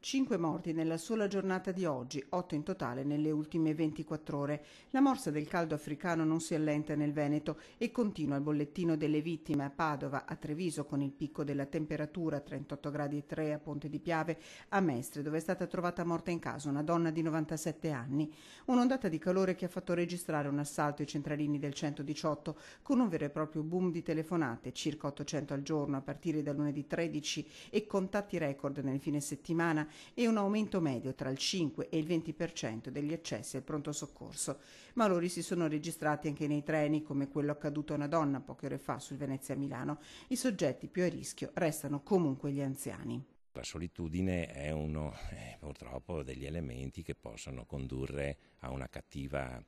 5 morti nella sola giornata di oggi, 8 in totale nelle ultime 24 ore. La morsa del caldo africano non si allenta nel Veneto e continua il bollettino delle vittime a Padova, a Treviso con il picco della temperatura 38,3 gradi a Ponte di Piave, a Mestre dove è stata trovata morta in casa una donna di 97 anni. Un'ondata di calore che ha fatto registrare un assalto ai centralini del 118 con un vero e proprio boom di telefonate, circa 800 al giorno a partire da lunedì 13 e contatti record nel fine settimana e un aumento medio tra il 5 e il 20% degli accessi al pronto soccorso. Malori si sono registrati anche nei treni, come quello accaduto a una donna poche ore fa sul Venezia-Milano. I soggetti più a rischio restano comunque gli anziani. La solitudine è uno purtroppo degli elementi che possono condurre a una cattiva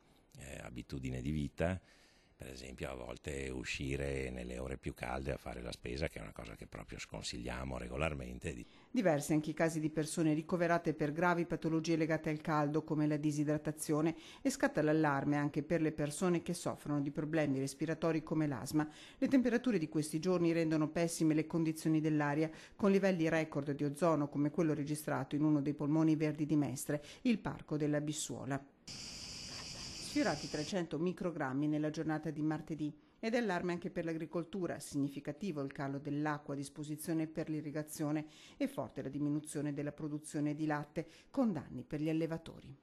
abitudine di vita. Per esempio a volte uscire nelle ore più calde a fare la spesa, che è una cosa che proprio sconsigliamo regolarmente. Diversi anche i casi di persone ricoverate per gravi patologie legate al caldo come la disidratazione e scatta l'allarme anche per le persone che soffrono di problemi respiratori come l'asma. Le temperature di questi giorni rendono pessime le condizioni dell'aria con livelli record di ozono come quello registrato in uno dei polmoni verdi di Mestre, il parco della Bissuola. Sfiorati 300 microgrammi nella giornata di martedì ed è allarme anche per l'agricoltura, significativo il calo dell'acqua a disposizione per l'irrigazione e forte la diminuzione della produzione di latte con danni per gli allevatori.